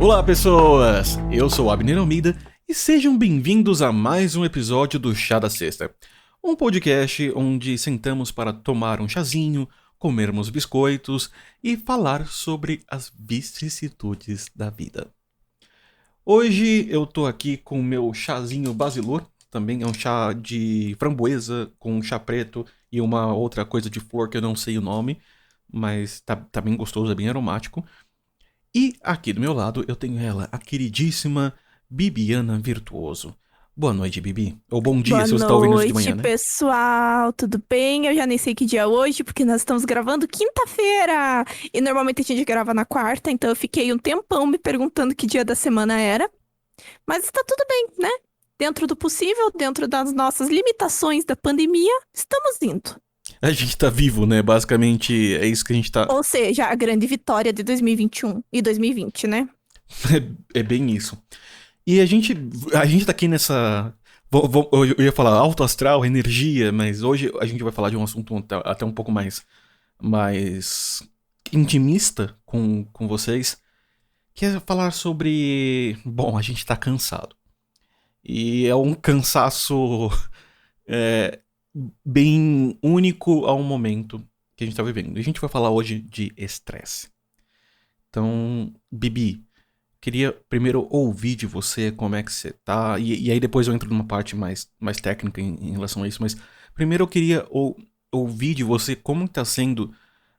Olá, pessoas! Eu sou Abner Almeida e sejam bem-vindos a mais um episódio do Chá da Sexta, um podcast onde sentamos para tomar um chazinho, comermos biscoitos e falar sobre as vicissitudes da vida. Hoje eu tô aqui com o meu chazinho Basilor, também é um chá de framboesa com chá preto e uma outra coisa de flor que eu não sei o nome, mas tá bem gostoso, é bem aromático. E aqui do meu lado eu tenho ela, a queridíssima Bibiana Virtuoso. Boa noite, Bibi. Ou bom dia, Boa se você tá ouvindo isso de noite, manhã, né? pessoal. Tudo bem? Eu já nem sei que dia é hoje, porque nós estamos gravando quinta-feira. E normalmente a gente grava na quarta, então eu fiquei um tempão me perguntando que dia da semana era. Mas está tudo bem, né? Dentro do possível, dentro das nossas limitações da pandemia, estamos indo. A gente tá vivo, né? Basicamente é isso que a gente tá. Ou seja, a grande vitória de 2021 e 2020, né? É bem isso. E a gente tá aqui nessa. Eu ia falar alto astral, energia, mas hoje a gente vai falar de um assunto até um pouco mais intimista com vocês, que é falar sobre. Bom, a gente tá cansado. E é um cansaço é, bem único ao momento que a gente tá vivendo. E a gente vai falar hoje de estresse. Então, Bibi, queria primeiro ouvir de você como é que você tá, e aí depois eu entro numa parte mais técnica em relação a isso, mas primeiro eu queria ouvir de você como tá sendo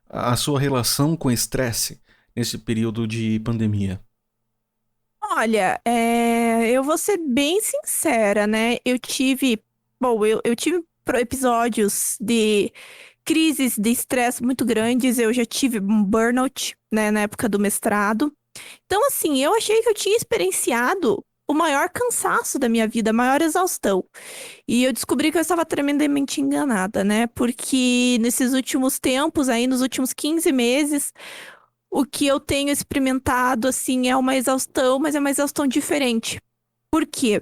a sua relação com estresse nesse período de pandemia. Olha, eu vou ser bem sincera, né? Eu tive episódios de crises de estresse muito grandes. Eu já tive um burnout, né, na época do mestrado. Então, assim, eu achei que eu tinha experienciado o maior cansaço da minha vida, a maior exaustão. E eu descobri que eu estava tremendamente enganada, né? Porque nesses últimos tempos, aí nos últimos 15 meses, o que eu tenho experimentado, assim, é uma exaustão, mas é uma exaustão diferente. Por quê?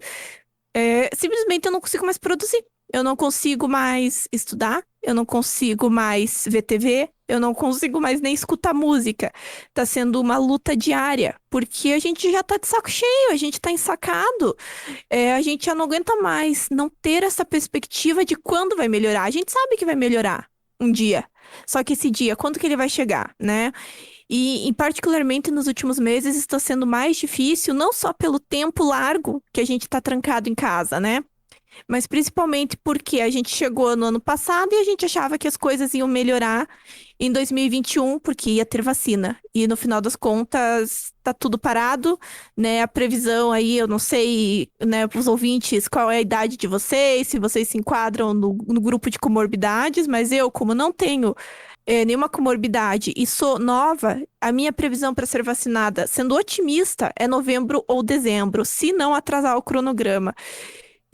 Simplesmente eu não consigo mais produzir. Eu não consigo mais estudar, eu não consigo mais ver TV, eu não consigo mais nem escutar música. Tá sendo uma luta diária, porque a gente já tá de saco cheio, a gente tá ensacado. A gente já não aguenta mais não ter essa perspectiva de quando vai melhorar. A gente sabe que vai melhorar um dia. Só que esse dia, quando que ele vai chegar, né? E particularmente nos últimos meses está sendo mais difícil, não só pelo tempo largo que a gente está trancado em casa, né? Mas principalmente porque a gente chegou no ano passado e a gente achava que as coisas iam melhorar em 2021, porque ia ter vacina. E no final das contas, tá tudo parado, né? A previsão aí, eu não sei, né, para os ouvintes, qual é a idade de vocês, se vocês se enquadram no grupo de comorbidades, mas eu, como não tenho nenhuma comorbidade e sou nova, a minha previsão para ser vacinada, sendo otimista, é novembro ou dezembro, se não atrasar o cronograma.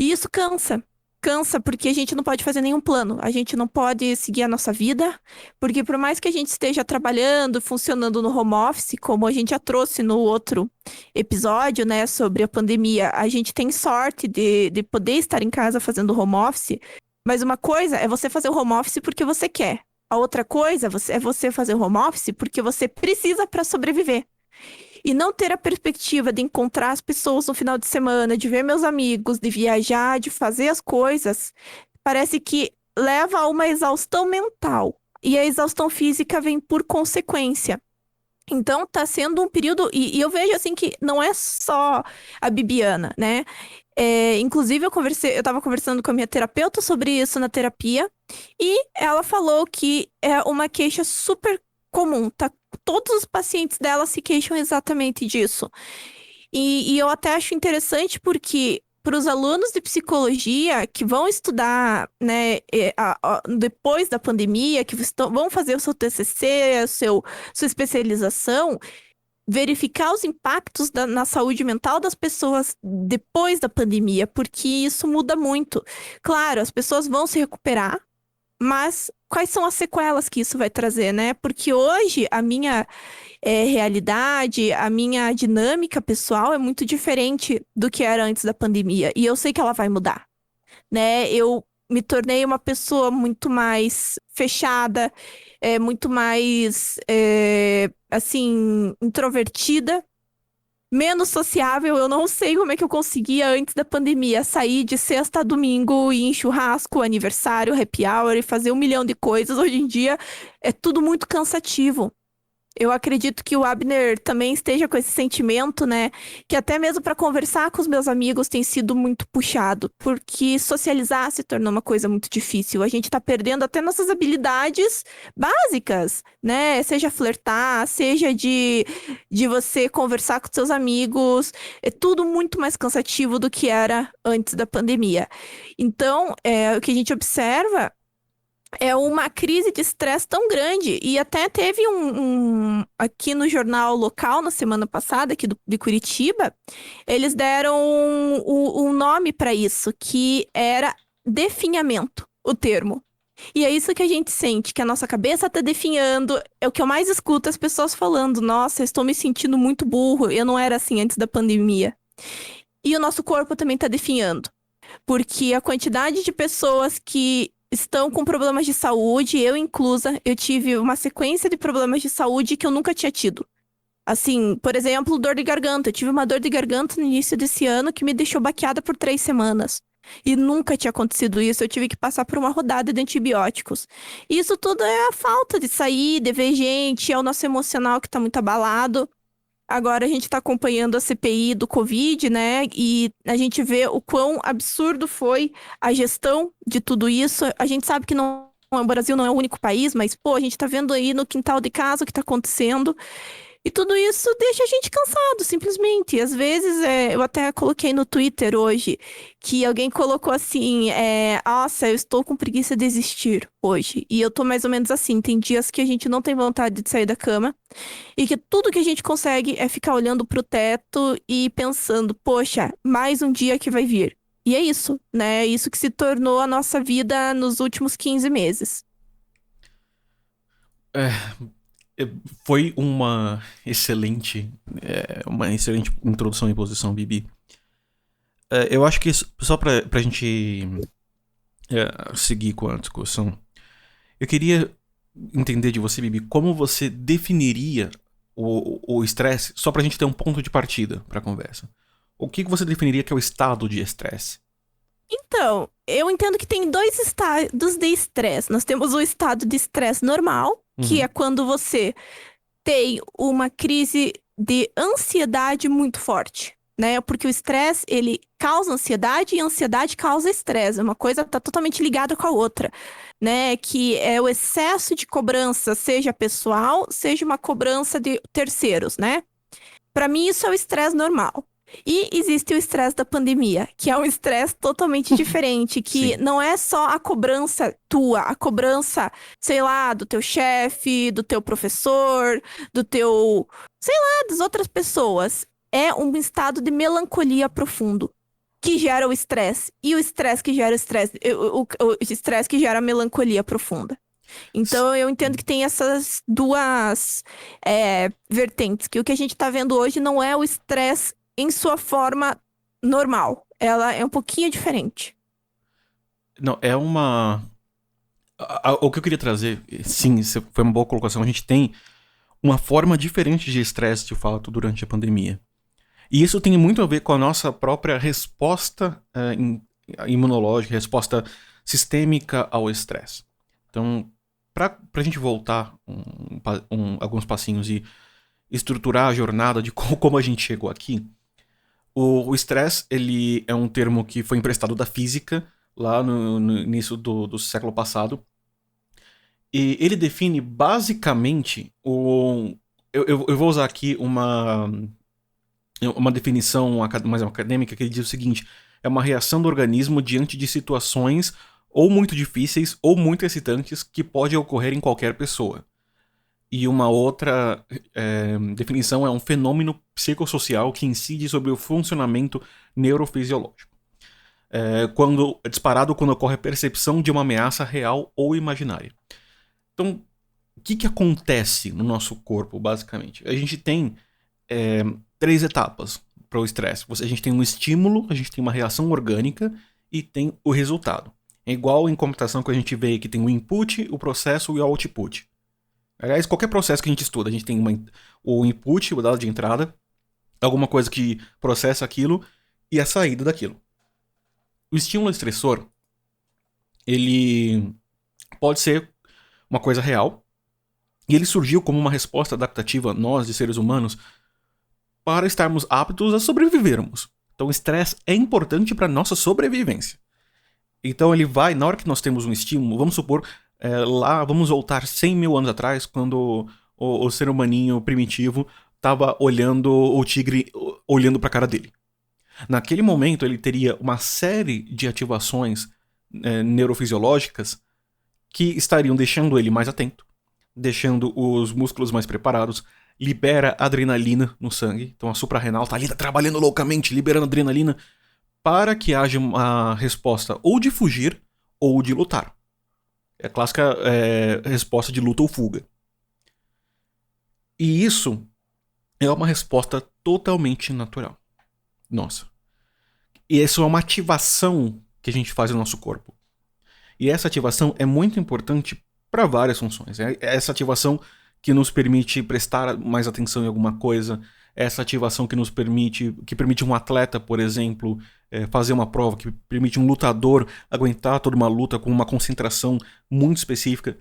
E isso cansa. Cansa porque a gente não pode fazer nenhum plano, a gente não pode seguir a nossa vida, porque por mais que a gente esteja trabalhando, funcionando no home office, como a gente já trouxe no outro episódio, né, sobre a pandemia, a gente tem sorte de poder estar em casa fazendo home office, mas uma coisa é você fazer o home office porque você quer. A outra coisa é você fazer o home office porque você precisa para sobreviver. E não ter a perspectiva de encontrar as pessoas no final de semana, de ver meus amigos, de viajar, de fazer as coisas, parece que leva a uma exaustão mental. E a exaustão física vem por consequência. Então, tá sendo um período. E eu vejo assim que não é só a Bibiana, né? Inclusive, eu tava conversando com a minha terapeuta sobre isso na terapia, e ela falou que é uma queixa super comum, tá? Todos os pacientes dela se queixam exatamente disso. E eu até acho interessante porque para os alunos de psicologia que vão estudar, né, depois da pandemia, que vão fazer o seu TCC, sua especialização, verificar os impactos na saúde mental das pessoas depois da pandemia, porque isso muda muito. Claro, as pessoas vão se recuperar, mas quais são as sequelas que isso vai trazer, né? Porque hoje a minha realidade, a minha dinâmica pessoal é muito diferente do que era antes da pandemia. E eu sei que ela vai mudar, né? Eu me tornei uma pessoa muito mais fechada, muito mais, assim, introvertida. menos sociável. Eu não sei como é que eu conseguia antes da pandemia sair de sexta a domingo e ir em churrasco, aniversário, happy hour e fazer 1 milhão de coisas. Hoje em dia é tudo muito cansativo. Eu acredito que o Abner também esteja com esse sentimento, né? Que até mesmo para conversar com os meus amigos tem sido muito puxado, porque socializar se tornou uma coisa muito difícil. A gente tá perdendo até nossas habilidades básicas, né? Seja flertar, seja de você conversar com seus amigos. É tudo muito mais cansativo do que era antes da pandemia. Então, o que a gente observa é uma crise de estresse tão grande. E até teve aqui no jornal local, na semana passada, aqui de Curitiba, eles deram um nome para isso, que era definhamento, o termo. E é isso que a gente sente, que a nossa cabeça tá definhando. É o que eu mais escuto as pessoas falando: nossa, eu estou me sentindo muito burro, eu não era assim antes da pandemia. E o nosso corpo também tá definhando. Porque a quantidade de pessoas que estão com problemas de saúde, eu inclusa, eu tive uma sequência de problemas de saúde que eu nunca tinha tido. Assim, por exemplo, dor de garganta. Eu tive uma dor de garganta no início desse ano que me deixou baqueada por 3 semanas. E nunca tinha acontecido isso. Eu tive que passar por uma rodada de antibióticos. E isso tudo é a falta de sair, de ver gente, é o nosso emocional que tá muito abalado. Agora a gente está acompanhando a CPI do Covid, né? E a gente vê o quão absurdo foi a gestão de tudo isso. A gente sabe que não, o Brasil não é o único país, mas, pô, a gente está vendo aí no quintal de casa o que está acontecendo. E tudo isso deixa a gente cansado, simplesmente. E às vezes, eu até coloquei no Twitter hoje, que alguém colocou assim, nossa, eu estou com preguiça de existir hoje. E eu tô mais ou menos assim, tem dias que a gente não tem vontade de sair da cama, e que tudo que a gente consegue é ficar olhando pro teto e pensando, poxa, mais um dia que vai vir. E é isso, né? É isso que se tornou a nossa vida nos últimos 15 meses. É, foi uma excelente introdução e posição, Bibi. Eu acho que só pra gente seguir com a discussão, eu queria entender de você, Bibi, como você definiria o estresse, só pra gente ter um ponto de partida pra conversa. O que você definiria que é o estado de estresse? Então, eu entendo que tem dois estados de estresse. Nós temos o estado de estresse normal, que Uhum. é quando você tem uma crise de ansiedade muito forte, né? Porque o estresse, ele causa ansiedade e a ansiedade causa estresse. Uma coisa está totalmente ligada com a outra, né? Que é o excesso de cobrança, seja pessoal, seja uma cobrança de terceiros, né? Para mim, isso é o estresse normal. E existe o estresse da pandemia, que é um estresse totalmente diferente, que Sim. não é só a cobrança tua, a cobrança, sei lá, do teu chefe, do teu professor, do teu, sei lá, das outras pessoas. É um estado de melancolia profundo que gera o estresse. E o estresse que gera o estresse, o estresse que gera a melancolia profunda. S- Então, eu entendo que tem essas duas vertentes, que o que a gente está vendo hoje não é o estresse em sua forma normal. Ela é um pouquinho diferente. Não, é uma. O que eu queria trazer, sim, isso foi uma boa colocação. A gente tem uma forma diferente de estresse, de fato, durante a pandemia. E isso tem muito a ver com a nossa própria resposta imunológica, resposta sistêmica ao estresse. Então, pra gente voltar alguns passinhos e estruturar a jornada de como a gente chegou aqui, o estresse, ele é um termo que foi emprestado da física, lá no início do século passado, e ele define basicamente eu vou usar aqui uma definição mais acadêmica que ele diz o seguinte: é uma reação do organismo diante de situações ou muito difíceis ou muito excitantes que pode ocorrer em qualquer pessoa. E uma outra definição é um fenômeno psicossocial que incide sobre o funcionamento neurofisiológico. É disparado quando ocorre a percepção de uma ameaça real ou imaginária. Então, o que acontece no nosso corpo, basicamente? A gente tem 3 etapas para o estresse. A gente tem um estímulo, a gente tem uma reação orgânica e tem o resultado. É igual em computação que a gente vê que tem o input, o processo e o output. Aliás, qualquer processo que a gente estuda, a gente tem o input, o dado de entrada, alguma coisa que processa aquilo e a saída daquilo. O estímulo estressor, ele pode ser uma coisa real, e ele surgiu como uma resposta adaptativa, nós, de seres humanos, para estarmos aptos a sobrevivermos. Então o estresse é importante para nossa sobrevivência. Então ele vai, na hora que nós temos um estímulo, vamos supor, lá, vamos voltar 100 mil anos atrás, quando o ser humaninho primitivo estava olhando o tigre, olhando para a cara dele. Naquele momento ele teria uma série de ativações neurofisiológicas que estariam deixando ele mais atento, deixando os músculos mais preparados, libera adrenalina no sangue, então a suprarrenal está ali trabalhando loucamente, liberando adrenalina, para que haja uma resposta ou de fugir ou de lutar. É a clássica resposta de luta ou fuga. E isso é uma resposta totalmente natural. Nossa. E isso é uma ativação que a gente faz no nosso corpo. E essa ativação é muito importante para várias funções. É essa ativação que nos permite prestar mais atenção em alguma coisa, essa ativação que permite um atleta, por exemplo, fazer uma prova, que permite um lutador aguentar toda uma luta com uma concentração muito específica.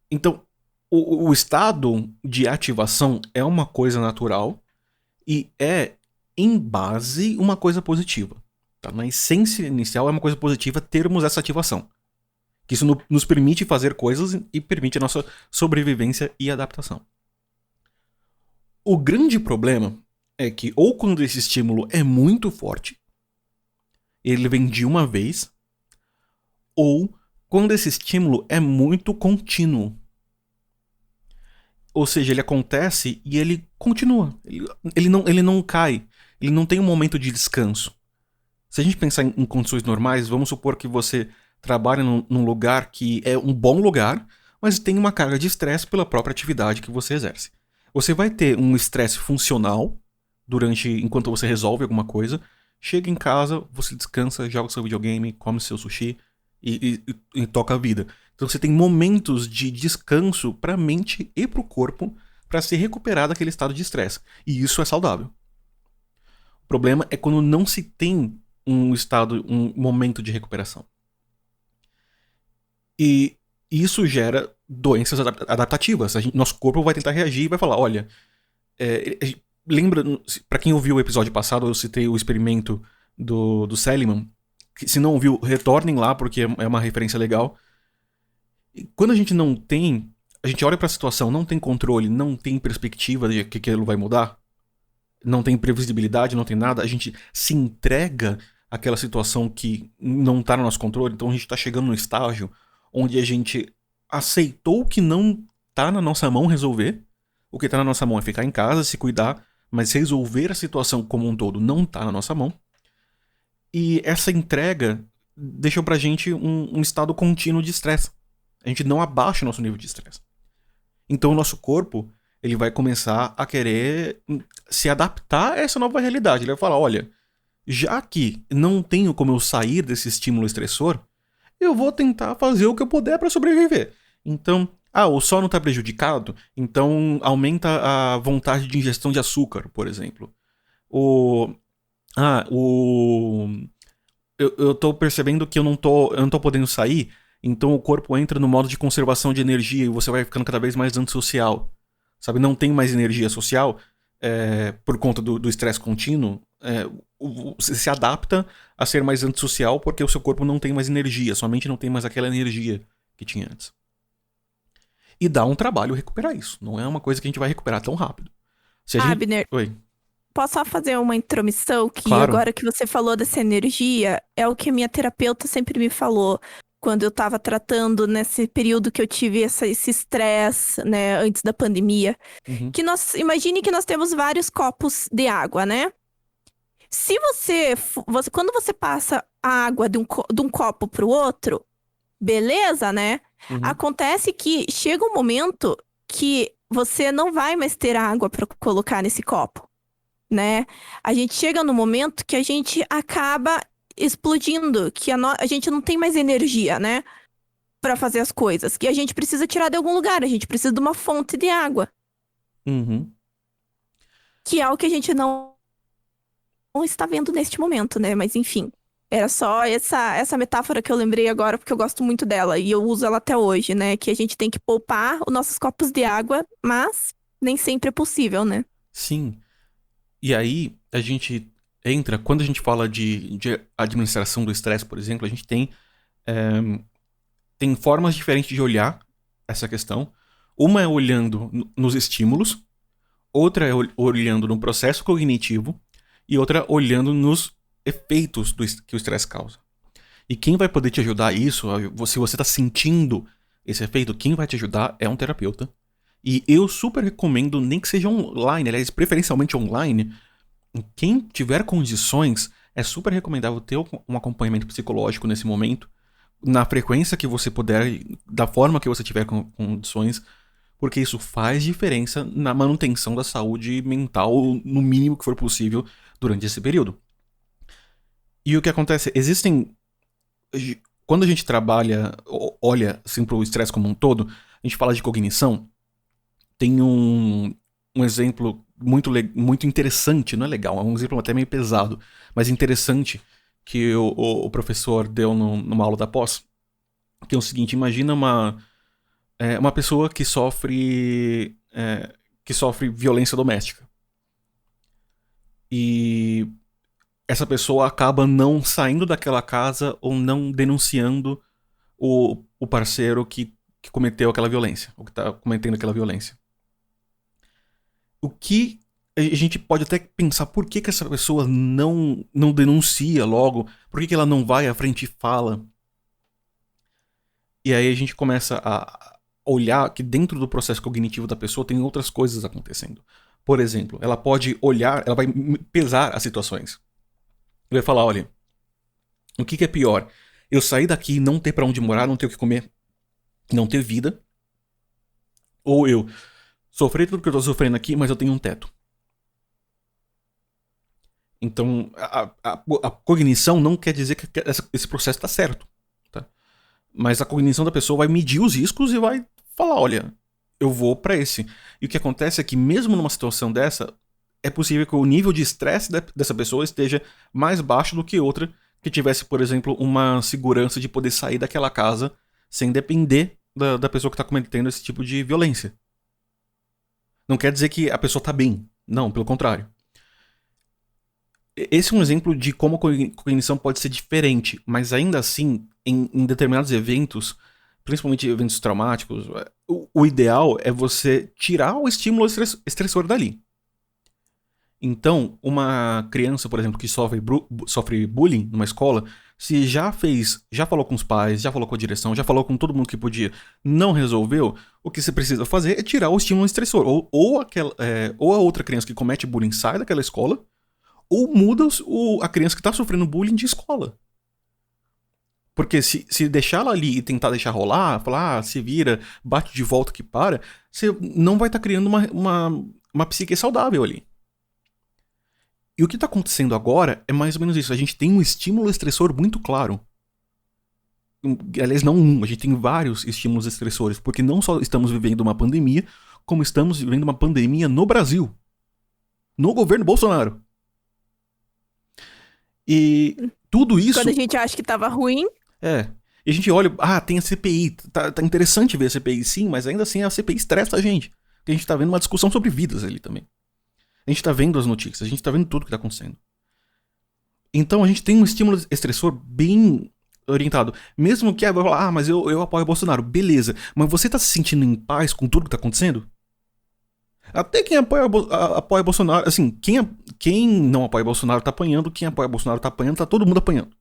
Então, o estado de ativação é uma coisa natural e é, em base, uma coisa positiva. Tá? Na essência inicial é uma coisa positiva termos essa ativação. Que isso nos permite fazer coisas e permite a nossa sobrevivência e adaptação. O grande problema é que, ou quando esse estímulo é muito forte, ele vem de uma vez, ou quando esse estímulo é muito contínuo. Ou seja, ele acontece e ele continua. Ele não cai. Ele não tem um momento de descanso. Se a gente pensar em condições normais, vamos supor que você trabalha num lugar que é um bom lugar, mas tem uma carga de estresse pela própria atividade que você exerce. Você vai ter um estresse funcional enquanto você resolve alguma coisa. Chega em casa, você descansa, joga seu videogame, come seu sushi e toca a vida. Então você tem momentos de descanso para a mente e para o corpo para se recuperar daquele estado de estresse. E isso é saudável. O problema é quando não se tem um momento de recuperação. E isso gera doenças adaptativas. Nosso corpo vai tentar reagir e vai falar, olha, lembra, para quem ouviu o episódio passado, eu citei o experimento do Seligman. Se não ouviu, retornem lá, porque é uma referência legal. E quando a gente não tem, a gente olha para a situação, não tem controle, não tem perspectiva de que aquilo vai mudar, não tem previsibilidade, não tem nada, a gente se entrega àquela situação que não está no nosso controle, então a gente está chegando num estágio onde a gente aceitou que não está na nossa mão resolver, o que está na nossa mão é ficar em casa, se cuidar, mas resolver a situação como um todo não está na nossa mão. E essa entrega deixou pra gente um estado contínuo de estresse. A gente não abaixa o nosso nível de estresse. Então o nosso corpo, ele vai começar a querer se adaptar a essa nova realidade. Ele vai falar, olha, já que não tenho como eu sair desse estímulo estressor, eu vou tentar fazer o que eu puder para sobreviver. Então, o sono está prejudicado, então aumenta a vontade de ingestão de açúcar, por exemplo. Eu tô percebendo que eu não tô podendo sair, então o corpo entra no modo de conservação de energia e você vai ficando cada vez mais antissocial. Sabe, não tem mais energia social por conta do estresse contínuo. Você se adapta a ser mais antissocial porque o seu corpo não tem mais energia, sua mente não tem mais aquela energia que tinha antes. E dá um trabalho recuperar isso, não é uma coisa que a gente vai recuperar tão rápido. Abner, Oi. posso só fazer uma intromissão? Que Claro. Agora que você falou dessa energia, é o que a minha terapeuta sempre me falou quando eu tava tratando nesse período que eu tive esse estresse, né, antes da pandemia. Uhum. Imagine que nós temos vários copos de água, né? Se quando você passa a água de um copo pro outro, beleza, né? Uhum. Acontece que chega um momento que você não vai mais ter água para colocar nesse copo, né? A gente chega no momento que a gente acaba explodindo, que a gente não tem mais energia, né? Para fazer as coisas, que a gente precisa tirar de algum lugar, a gente precisa de uma fonte de água. Uhum. que é o que a gente não está vendo neste momento, né? Mas enfim, era só essa metáfora que eu lembrei agora, porque eu gosto muito dela e eu uso ela até hoje, né? Que a gente tem que poupar os nossos copos de água, mas nem sempre é possível, né? Sim. E aí, a gente entra, quando a gente fala de administração do estresse, por exemplo, a gente tem formas diferentes de olhar essa questão. Uma é olhando nos estímulos, outra é olhando no processo cognitivo e outra olhando nos efeitos que o estresse causa. E quem vai poder te ajudar isso, se você está sentindo esse efeito, quem vai te ajudar é um terapeuta. E eu super recomendo, nem que seja online, aliás, preferencialmente online, quem tiver condições, é super recomendável ter um acompanhamento psicológico nesse momento, na frequência que você puder, da forma que você tiver condições, porque isso faz diferença na manutenção da saúde mental, no mínimo que for possível, durante esse período. E o que acontece? Quando a gente trabalha, olha assim, para o estresse como um todo, a gente fala de cognição, tem um exemplo muito interessante, não é legal, é um exemplo até meio pesado, mas interessante, que o professor deu numa aula da pós, que é o seguinte: imagina uma pessoa que sofre violência doméstica. E essa pessoa acaba não saindo daquela casa ou não denunciando o parceiro que cometeu aquela violência, ou que está cometendo aquela violência. O que a gente pode até pensar, por que essa pessoa não denuncia logo? Por que ela não vai à frente e fala? E aí a gente começa a olhar que dentro do processo cognitivo da pessoa tem outras coisas acontecendo. Por exemplo, ela pode olhar, ela vai pesar as situações. Ela vai falar: olha, o que é pior? Eu sair daqui e não ter pra onde morar, não ter o que comer, não ter vida? Ou eu sofrer tudo que eu tô sofrendo aqui, mas eu tenho um teto? Então, a cognição não quer dizer que esse processo está certo. Tá? Mas a cognição da pessoa vai medir os riscos e vai falar: olha, eu vou para esse. E o que acontece é que, mesmo numa situação dessa, é possível que o nível de estresse dessa pessoa esteja mais baixo do que outra que tivesse, por exemplo, uma segurança de poder sair daquela casa sem depender da pessoa que está cometendo esse tipo de violência. Não quer dizer que a pessoa está bem. Não, pelo contrário. Esse é um exemplo de como a cognição pode ser diferente, mas ainda assim, em determinados eventos, principalmente eventos traumáticos, o ideal é você tirar o estímulo estressor dali. Então, uma criança, por exemplo, que sofre bullying numa escola, se já falou com os pais, já falou com a direção, já falou com todo mundo que podia, não resolveu, o que você precisa fazer é tirar o estímulo estressor. Ou a outra criança que comete bullying sai daquela escola, ou muda a criança que está sofrendo bullying de escola. Porque se deixar ela ali e tentar deixar rolar, falar, se vira, bate de volta que para, você não vai estar criando uma psique saudável ali. E o que está acontecendo agora é mais ou menos isso. A gente tem um estímulo estressor muito claro. Aliás, não a gente tem vários estímulos estressores, porque não só estamos vivendo uma pandemia, como estamos vivendo uma pandemia no Brasil. No governo Bolsonaro. E tudo isso... Quando a gente acha que tava ruim... E a gente olha, tem a CPI, tá interessante ver a CPI, sim, mas ainda assim a CPI estressa a gente. Porque a gente tá vendo uma discussão sobre vidas ali também. A gente tá vendo as notícias, a gente tá vendo tudo que tá acontecendo. Então a gente tem um estímulo estressor bem orientado. Mesmo que vai falar, mas eu apoio o Bolsonaro. Beleza, mas você tá se sentindo em paz com tudo que tá acontecendo? Até quem apoia Bolsonaro, assim, quem não apoia Bolsonaro tá apanhando, quem apoia Bolsonaro tá apanhando, tá todo mundo apanhando.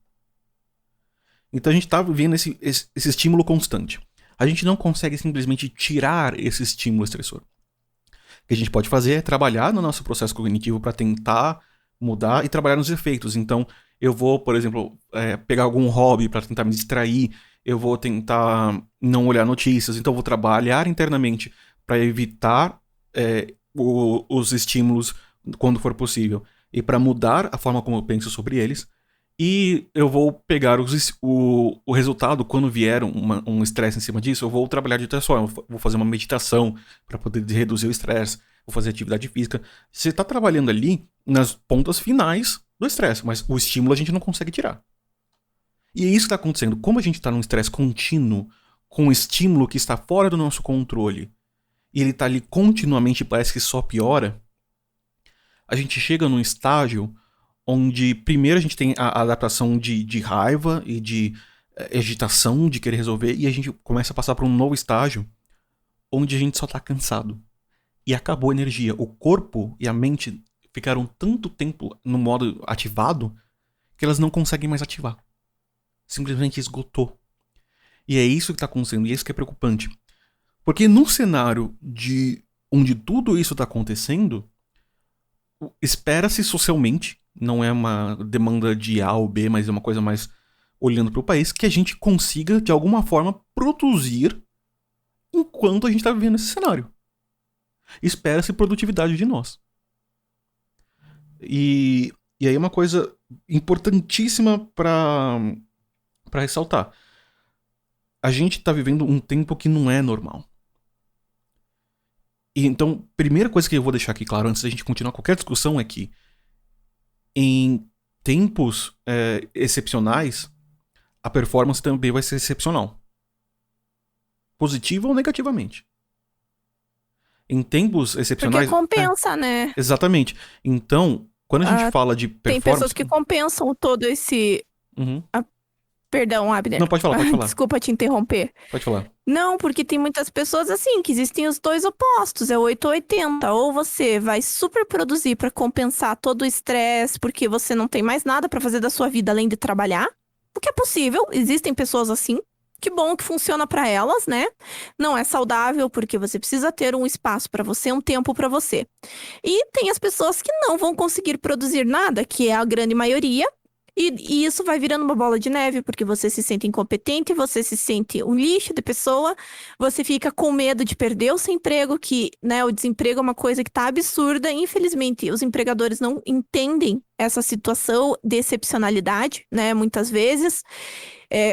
Então a gente tá vivendo esse estímulo constante. A gente não consegue simplesmente tirar esse estímulo estressor. O que a gente pode fazer é trabalhar no nosso processo cognitivo para tentar mudar e trabalhar nos efeitos. Então eu vou, por exemplo, pegar algum hobby para tentar me distrair, eu vou tentar não olhar notícias, então eu vou trabalhar internamente para evitar os estímulos quando for possível e para mudar a forma como eu penso sobre eles. E eu vou pegar o resultado, quando vier um estresse em cima disso, eu vou trabalhar de outra forma. Eu vou fazer uma meditação para poder reduzir o estresse, vou fazer atividade física. Você está trabalhando ali nas pontas finais do estresse, mas o estímulo a gente não consegue tirar. E é isso que está acontecendo. Como a gente está num estresse contínuo, com um estímulo que está fora do nosso controle, e ele está ali continuamente e parece que só piora, a gente chega num estágio onde primeiro a gente tem a adaptação de raiva e de agitação de querer resolver, e a gente começa a passar por um novo estágio onde a gente só tá cansado. E acabou a energia. O corpo e a mente ficaram tanto tempo no modo ativado que elas não conseguem mais ativar. Simplesmente esgotou. E é isso que tá acontecendo, e é isso que é preocupante. Porque num cenário onde tudo isso tá acontecendo, espera-se socialmente, não é uma demanda de A ou B, mas é uma coisa mais olhando para o país, que a gente consiga, de alguma forma, produzir enquanto a gente está vivendo esse cenário. Espera-se produtividade de nós. E aí uma coisa importantíssima para ressaltar. A gente está vivendo um tempo que não é normal. E então, primeira coisa que eu vou deixar aqui claro, antes da gente continuar qualquer discussão, é que em tempos excepcionais, a performance também vai ser excepcional. Positiva ou negativamente. Em tempos excepcionais... Porque compensa, né? Exatamente. Então, quando a gente fala de performance... Tem pessoas que compensam todo esse... Uhum. Perdão, Abner. Não, pode falar. Desculpa te interromper. Pode falar. Não, porque tem muitas pessoas assim, que existem os dois opostos, é 8 ou 80. Ou você vai super produzir pra compensar todo o estresse, porque você não tem mais nada pra fazer da sua vida além de trabalhar. O que é possível, existem pessoas assim. Que bom que funciona pra elas, né? Não é saudável, porque você precisa ter um espaço pra você, um tempo pra você. E tem as pessoas que não vão conseguir produzir nada, que é a grande maioria. E isso vai virando uma bola de neve, porque você se sente incompetente, você se sente um lixo de pessoa, você fica com medo de perder o seu emprego, que, né, o desemprego é uma coisa que tá absurda. Infelizmente, os empregadores não entendem essa situação de excepcionalidade, né, muitas vezes.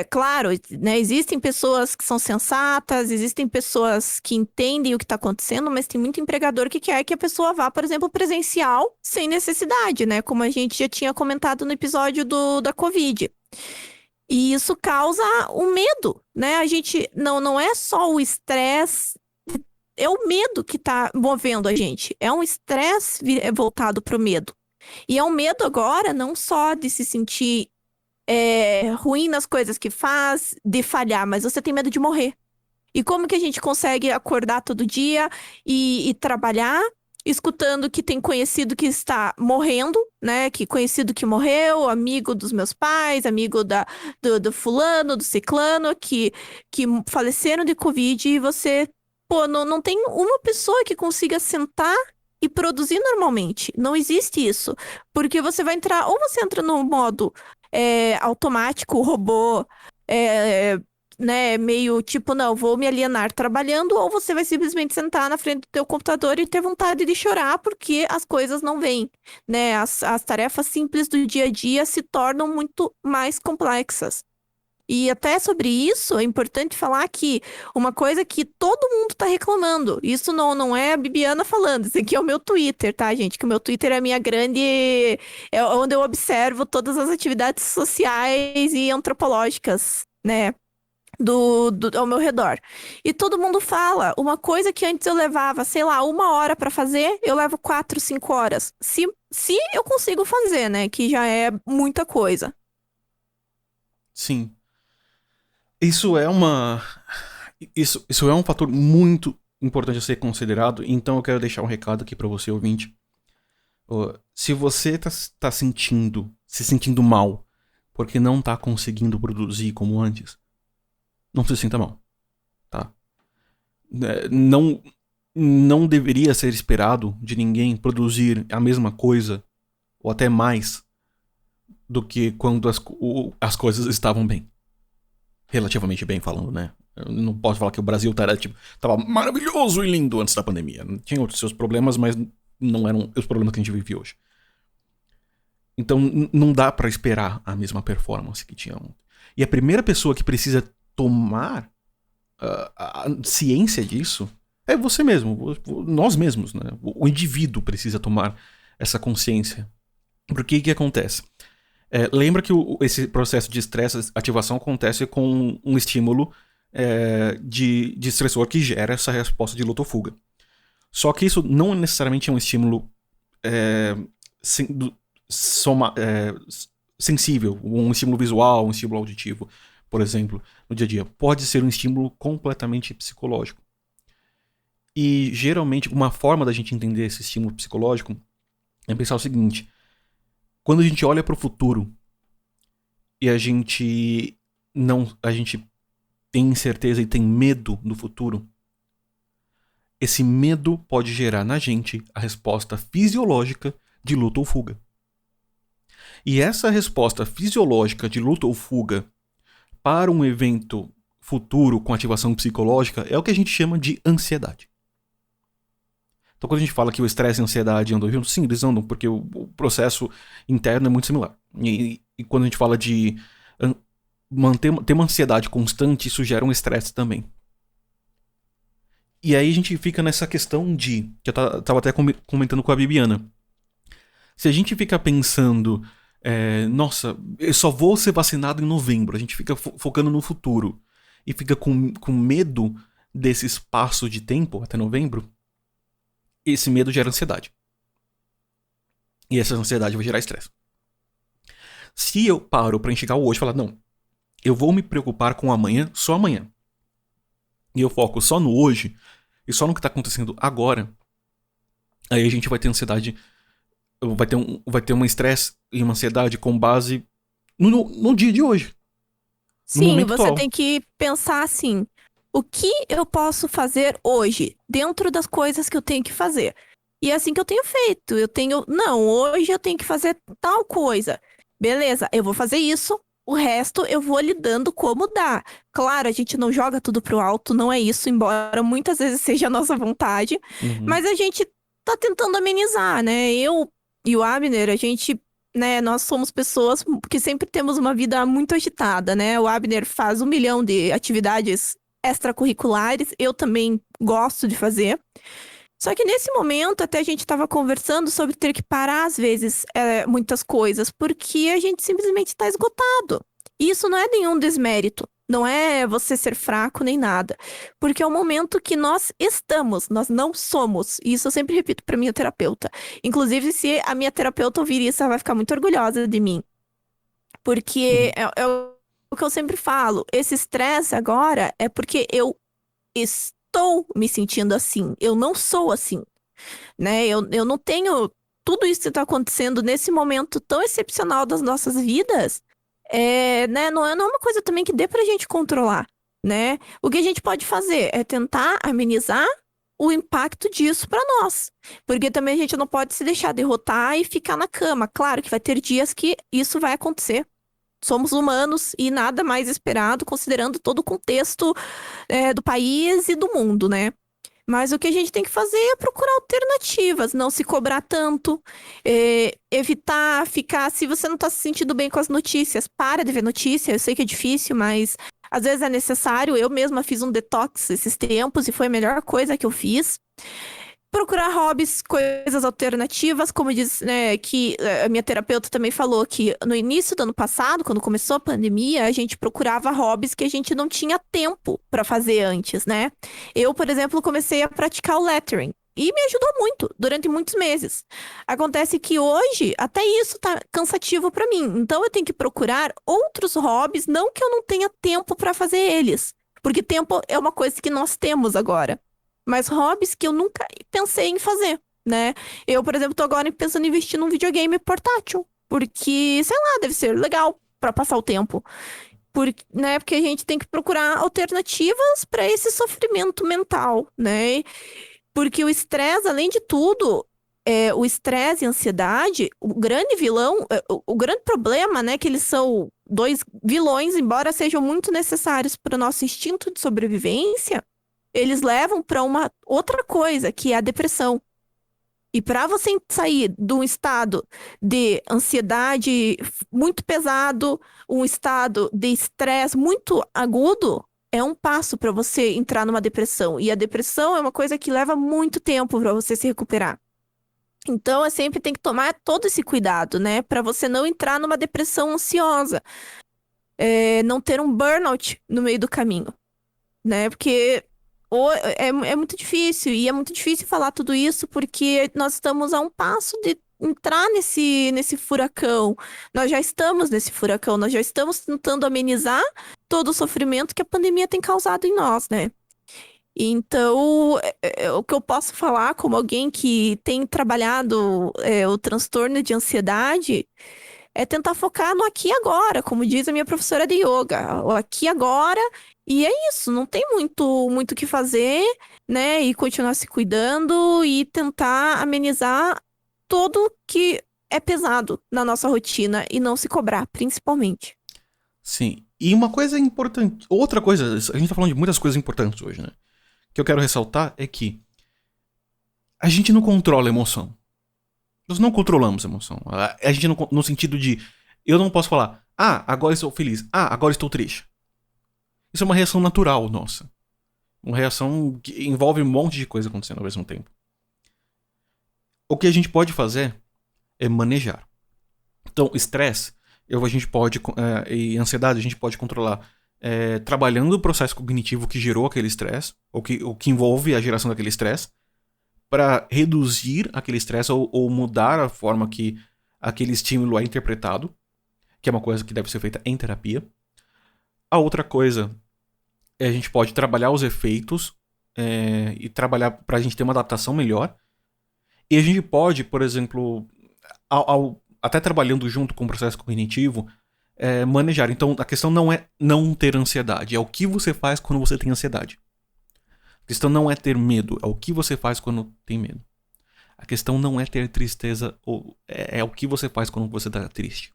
Claro, né, existem pessoas que são sensatas, existem pessoas que entendem o que está acontecendo, mas tem muito empregador que quer que a pessoa vá, por exemplo, presencial sem necessidade, né? Como a gente já tinha comentado no episódio da Covid. E isso causa um medo, né? A gente não é só o estresse, é o medo que está movendo a gente. É um estresse voltado para o medo. E é um medo agora não só de se sentir ruim nas coisas que faz, de falhar, mas você tem medo de morrer. E como que a gente consegue acordar todo dia e trabalhar, escutando que tem conhecido que está morrendo, né? Que conhecido que morreu, amigo dos meus pais, amigo do fulano, do ciclano, que faleceram de Covid, e você, não tem uma pessoa que consiga sentar e produzir normalmente. Não existe isso. Porque você vai entrar, ou você entra no modo automático, robô, né, meio tipo, não, vou me alienar trabalhando, ou você vai simplesmente sentar na frente do teu computador e ter vontade de chorar porque as coisas não vêm, né? As tarefas simples do dia a dia se tornam muito mais complexas. E até sobre isso, é importante falar que uma coisa que todo mundo tá reclamando, isso não é a Bibiana falando, isso aqui é o meu Twitter, tá, gente? Que o meu Twitter é a minha grande... É onde eu observo todas as atividades sociais e antropológicas, né? Ao meu redor. E todo mundo fala, uma coisa que antes eu levava, sei lá, 1 hora pra fazer, eu levo 4, 5 horas. Se eu consigo fazer, né? Que já é muita coisa. Sim. Isso é um fator muito importante a ser considerado, então eu quero deixar um recado aqui pra você, ouvinte. Se você tá se sentindo mal porque não tá conseguindo produzir como antes, não se sinta mal, tá? Não deveria ser esperado de ninguém produzir a mesma coisa, ou até mais, do que quando as coisas estavam bem. Relativamente bem falando, né? Eu não posso falar que o Brasil tava maravilhoso e lindo antes da pandemia. Tinha outros seus problemas, mas não eram os problemas que a gente vive hoje. Então não dá pra esperar a mesma performance que tinha ontem. E a primeira pessoa que precisa tomar a ciência disso é você mesmo, nós mesmos, né? O indivíduo precisa tomar essa consciência. Porque o que acontece? Lembra que esse processo de estresse, ativação, acontece com um estímulo de estressor que gera essa resposta de luta ou fuga. Só que isso não necessariamente é um estímulo sensível, um estímulo visual, um estímulo auditivo, por exemplo, no dia a dia. Pode ser um estímulo completamente psicológico. E geralmente uma forma da gente entender esse estímulo psicológico é pensar o seguinte: quando a gente olha para o futuro e a gente tem incerteza e tem medo do futuro, esse medo pode gerar na gente a resposta fisiológica de luta ou fuga. E essa resposta fisiológica de luta ou fuga para um evento futuro com ativação psicológica é o que a gente chama de ansiedade. Então, quando a gente fala que o estresse e a ansiedade andam juntos, sim, eles andam, porque o processo interno é muito similar. E quando a gente fala de ter uma ansiedade constante, isso gera um estresse também. E aí a gente fica nessa questão que eu tava até comentando com a Bibiana. Se a gente fica pensando, nossa, eu só vou ser vacinado em novembro, a gente fica focando no futuro e fica com medo desse espaço de tempo até novembro, esse medo gera ansiedade. E essa ansiedade vai gerar estresse. Se eu paro pra enxergar o hoje e falar, não, eu vou me preocupar com amanhã, só amanhã, e eu foco só no hoje e só no que tá acontecendo agora, aí a gente vai ter ansiedade, vai ter um estresse e uma ansiedade com base no dia de hoje. Sim, você tem que pensar assim: o que eu posso fazer hoje, dentro das coisas que eu tenho que fazer? E é assim que eu tenho feito. Hoje eu tenho que fazer tal coisa. Beleza, eu vou fazer isso, o resto eu vou lidando como dá. Claro, a gente não joga tudo pro alto, não é isso, embora muitas vezes seja a nossa vontade. Mas a gente tá tentando amenizar, né? Eu e o Abner, a gente, né, nós somos pessoas que sempre temos uma vida muito agitada, né? O Abner faz 1 milhão de atividades extracurriculares, eu também gosto de fazer. Só que nesse momento, até a gente estava conversando sobre ter que parar, às vezes, muitas coisas, porque a gente simplesmente está esgotado. E isso não é nenhum desmérito, não é você ser fraco nem nada. Porque é o momento que nós estamos, nós não somos. E isso eu sempre repito para minha terapeuta. Inclusive, se a minha terapeuta ouvir isso, ela vai ficar muito orgulhosa de mim. Porque é o que eu sempre falo, esse estresse agora é porque eu estou me sentindo assim, eu não sou assim, né? Eu não tenho tudo isso que está acontecendo nesse momento tão excepcional das nossas vidas, né? Não é uma coisa também que dê pra gente controlar, né? O que a gente pode fazer é tentar amenizar o impacto disso para nós, porque também a gente não pode se deixar derrotar e ficar na cama. Claro que vai ter dias que isso vai acontecer. Somos humanos e nada mais esperado, considerando todo o contexto do país e do mundo, né? Mas o que a gente tem que fazer é procurar alternativas, não se cobrar tanto, evitar ficar. Se você não tá se sentindo bem com as notícias, para de ver notícia. Eu sei que é difícil, mas às vezes é necessário. Eu mesma fiz um detox esses tempos e foi a melhor coisa que eu fiz. Procurar hobbies, coisas alternativas, como diz, né, que a minha terapeuta também falou que no início do ano passado, quando começou a pandemia, a gente procurava hobbies que a gente não tinha tempo para fazer antes, né? Eu, por exemplo, comecei a praticar o lettering e me ajudou muito durante muitos meses. Acontece que hoje até isso tá cansativo para mim, então eu tenho que procurar outros hobbies, não que eu não tenha tempo para fazer eles, porque tempo é uma coisa que nós temos agora. Mas hobbies que eu nunca pensei em fazer, né? Eu, por exemplo, tô agora pensando em investir num videogame portátil. Porque, sei lá, deve ser legal pra passar o tempo. Porque a gente tem que procurar alternativas pra esse sofrimento mental, né? Porque o estresse, além de tudo, o estresse e a ansiedade, o grande vilão, o grande problema, né? Que eles são 2 vilões, embora sejam muito necessários para o nosso instinto de sobrevivência, eles levam para uma outra coisa, que é a depressão. E para você sair de um estado de ansiedade muito pesado, um estado de estresse muito agudo, é um passo para você entrar numa depressão. E a depressão é uma coisa que leva muito tempo para você se recuperar. Então, sempre tem que tomar todo esse cuidado, né? Para você não entrar numa depressão ansiosa, não ter um burnout no meio do caminho, né? Porque é muito difícil, e é muito difícil falar tudo isso porque nós estamos a um passo de entrar nesse furacão. Nós já estamos nesse furacão, nós já estamos tentando amenizar todo o sofrimento que a pandemia tem causado em nós, né? Então, o que eu posso falar como alguém que tem trabalhado o transtorno de ansiedade é tentar focar no aqui e agora, como diz a minha professora de yoga, o aqui e agora, e é isso, não tem muito o que fazer, né? E continuar se cuidando e tentar amenizar tudo que é pesado na nossa rotina e não se cobrar, principalmente. Sim. E uma coisa importante. Outra coisa, a gente tá falando de muitas coisas importantes hoje, né? Que eu quero ressaltar é que a gente não controla a emoção. Nós não controlamos a emoção. A gente não, no sentido de eu não posso falar, agora estou feliz, agora estou triste. Isso é uma reação natural nossa. Uma reação que envolve um monte de coisa acontecendo ao mesmo tempo. O que a gente pode fazer é manejar. Então, estresse, a gente pode, e ansiedade, a gente pode controlar trabalhando o processo cognitivo que gerou aquele estresse, ou que envolve a geração daquele estresse, para reduzir aquele estresse ou mudar a forma que aquele estímulo é interpretado, que é uma coisa que deve ser feita em terapia. A outra coisa é a gente pode trabalhar os efeitos e trabalhar para a gente ter uma adaptação melhor. E a gente pode, por exemplo, até trabalhando junto com o processo cognitivo, manejar. Então a questão não é não ter ansiedade, é o que você faz quando você tem ansiedade. A questão não é ter medo, é o que você faz quando tem medo. A questão não é ter tristeza, é o que você faz quando você está triste.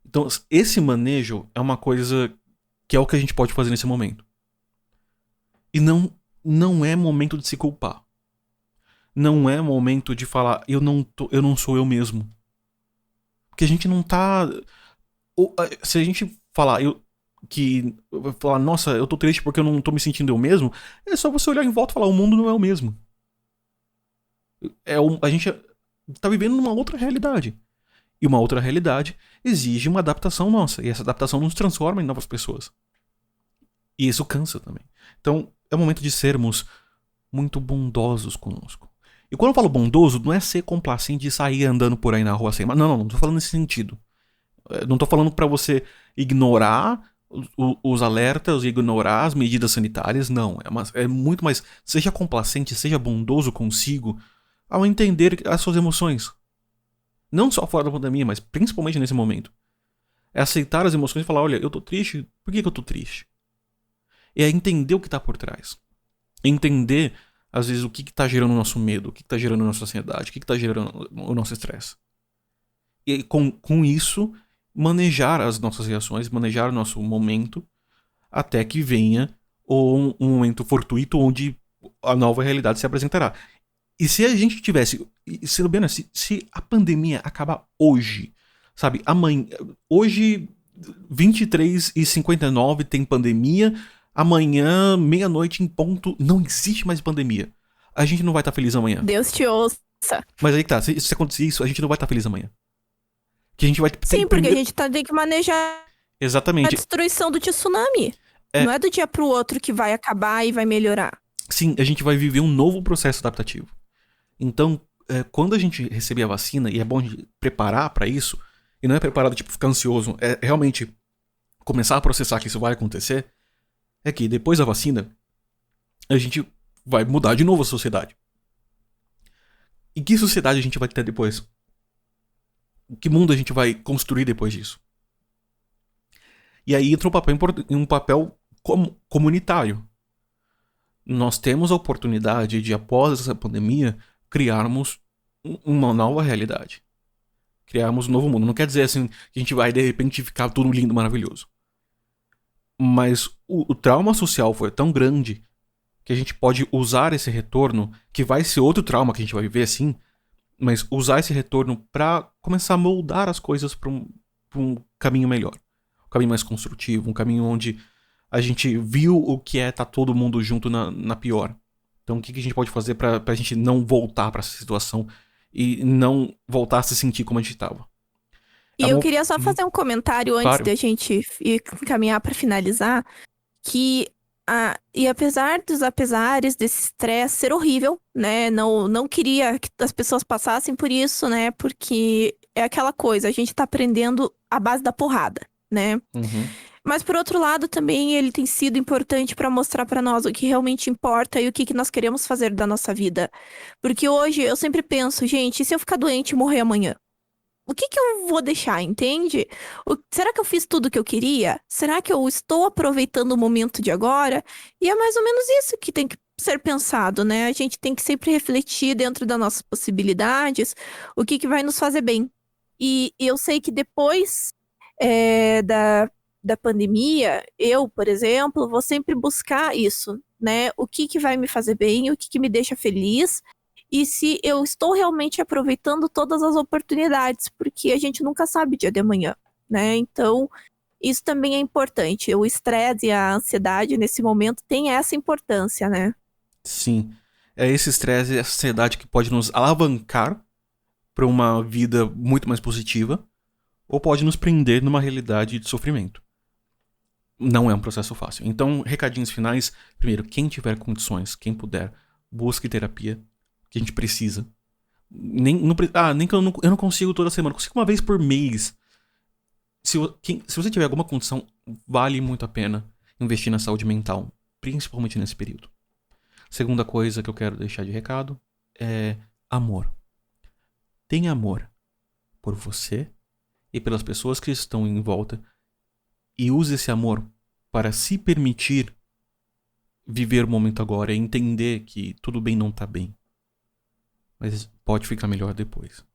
Então, esse manejo é uma coisa que é o que a gente pode fazer nesse momento. E não é momento de se culpar. Não é momento de falar, eu não sou eu mesmo. Porque a gente não tá... Se a gente falar, nossa, eu tô triste porque eu não tô me sentindo eu mesmo, é só você olhar em volta e falar, o mundo não é o mesmo. A gente tá vivendo numa outra realidade. E uma outra realidade exige uma adaptação nossa. E essa adaptação nos transforma em novas pessoas. E isso cansa também. Então, é o momento de sermos muito bondosos conosco. E quando eu falo bondoso, não é ser complacente de sair andando por aí na rua sem... Não tô falando nesse sentido. Não tô falando pra você ignorar os alertas, ignorar as medidas sanitárias, não. É muito mais... Seja complacente, seja bondoso consigo ao entender as suas emoções. Não só fora da pandemia, mas principalmente nesse momento. É aceitar as emoções e falar, olha, eu tô triste, por que eu tô triste? É entender o que tá por trás. Entender, às vezes, o que tá gerando o nosso medo, o que tá gerando a nossa ansiedade, o que tá gerando o nosso estresse. E com isso, manejar as nossas reações, manejar o nosso momento, até que venha um momento fortuito onde a nova realidade se apresentará. E se a gente tivesse... Se a pandemia acabar hoje, sabe? Amanhã... Hoje, 23h59 tem pandemia. Amanhã, meia-noite em ponto, não existe mais pandemia. A gente não vai estar feliz amanhã. Deus te ouça. Mas aí que tá, se acontecer isso, a gente não vai estar feliz amanhã. Que a gente vai... Sim, porque a gente tem que manejar Exatamente. a destruição do tsunami. Não é do dia pro outro que vai acabar e vai melhorar. Sim, a gente vai viver um novo processo adaptativo. Então, quando a gente receber a vacina, e é bom a gente preparar pra isso, e não é preparado tipo ficar ansioso, é realmente começar a processar que isso vai acontecer, é que depois da vacina, a gente vai mudar de novo a sociedade. E que sociedade a gente vai ter depois? Que mundo a gente vai construir depois disso? E aí entra um papel comunitário. Nós temos a oportunidade de, após essa pandemia, criarmos uma nova realidade. Criarmos um novo mundo. Não quer dizer assim que a gente vai de repente ficar tudo lindo, maravilhoso. Mas o trauma social foi tão grande que a gente pode usar esse retorno, que vai ser outro trauma que a gente vai viver, sim, mas usar esse retorno pra começar a moldar as coisas pra um caminho melhor. Um caminho mais construtivo, um caminho onde a gente viu o que é tá todo mundo junto na pior. Então o que a gente pode fazer pra gente não voltar pra essa situação e não voltar a se sentir como a gente tava. E eu queria só fazer um comentário antes Claro. de a gente caminhar para finalizar, que e apesar dos apesares desse estresse ser horrível, né? Não queria que as pessoas passassem por isso, né? Porque é aquela coisa, a gente tá aprendendo à base da porrada, né? Uhum. Mas por outro lado, também ele tem sido importante para mostrar para nós o que realmente importa e o que nós queremos fazer da nossa vida. Porque hoje eu sempre penso, gente, e se eu ficar doente e morrer amanhã? O que eu vou deixar, entende? Será que eu fiz tudo o que eu queria? Será que eu estou aproveitando o momento de agora? E é mais ou menos isso que tem que ser pensado, né? A gente tem que sempre refletir dentro das nossas possibilidades o que vai nos fazer bem. E eu sei que depois da pandemia, eu, por exemplo, vou sempre buscar isso, né? O que vai me fazer bem, o que me deixa feliz e se eu estou realmente aproveitando todas as oportunidades, porque a gente nunca sabe o dia de amanhã, né? Então, isso também é importante. O estresse e a ansiedade nesse momento tem essa importância, né? Sim. É esse estresse e essa ansiedade que pode nos alavancar para uma vida muito mais positiva ou pode nos prender numa realidade de sofrimento. Não é um processo fácil. Então, recadinhos finais. Primeiro, quem tiver condições, quem puder, busque terapia, que a gente precisa. Nem que eu não consigo toda semana. Eu consigo uma vez por mês. Se você tiver alguma condição, vale muito a pena investir na saúde mental. Principalmente nesse período. Segunda coisa que eu quero deixar de recado é amor. Tenha amor por você e pelas pessoas que estão em volta. E use esse amor para se permitir viver o momento agora e entender que tudo bem não tá bem. Mas pode ficar melhor depois.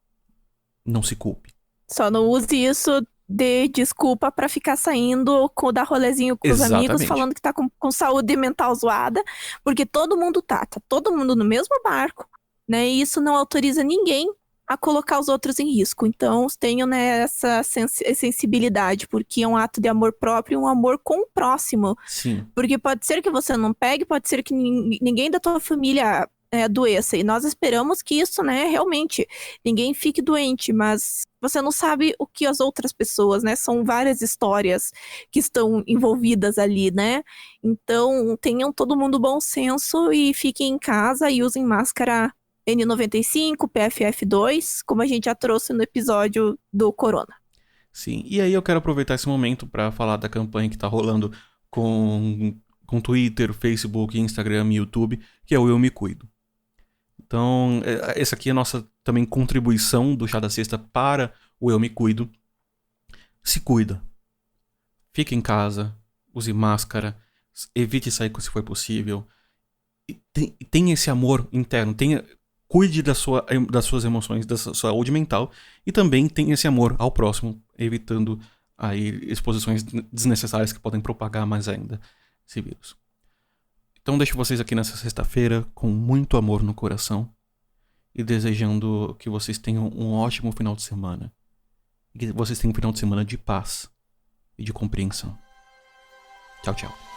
Não se culpe. Só não use isso de desculpa pra ficar saindo dar rolezinho com os amigos, Exatamente. falando que tá com saúde mental zoada, porque todo mundo tá todo mundo no mesmo barco, né? E isso não autoriza ninguém a colocar os outros em risco. Então, tenham, né, essa sensibilidade, porque é um ato de amor próprio e um amor com o próximo. Sim. Porque pode ser que você não pegue, pode ser que ninguém da tua família adoeça. E nós esperamos que isso, né, realmente, ninguém fique doente, mas você não sabe o que as outras pessoas, né? São várias histórias que estão envolvidas ali, né? Então, tenham todo mundo bom senso e fiquem em casa e usem máscara N95, PFF2, como a gente já trouxe no episódio do Corona. Sim. E aí eu quero aproveitar esse momento para falar da campanha que tá rolando com Twitter, Facebook, Instagram e YouTube, que é o Eu Me Cuido. Então, essa aqui é a nossa também contribuição do Chá da Sexta para o Eu Me Cuido. Se cuida. Fique em casa, use máscara, evite sair se for possível. E tenha esse amor interno, cuide das suas emoções, da sua saúde mental e também tenha esse amor ao próximo, evitando aí exposições desnecessárias que podem propagar mais ainda esse vírus. Então deixo vocês aqui nessa sexta-feira com muito amor no coração e desejando que vocês tenham um ótimo final de semana. E que vocês tenham um final de semana de paz e de compreensão. Tchau, tchau.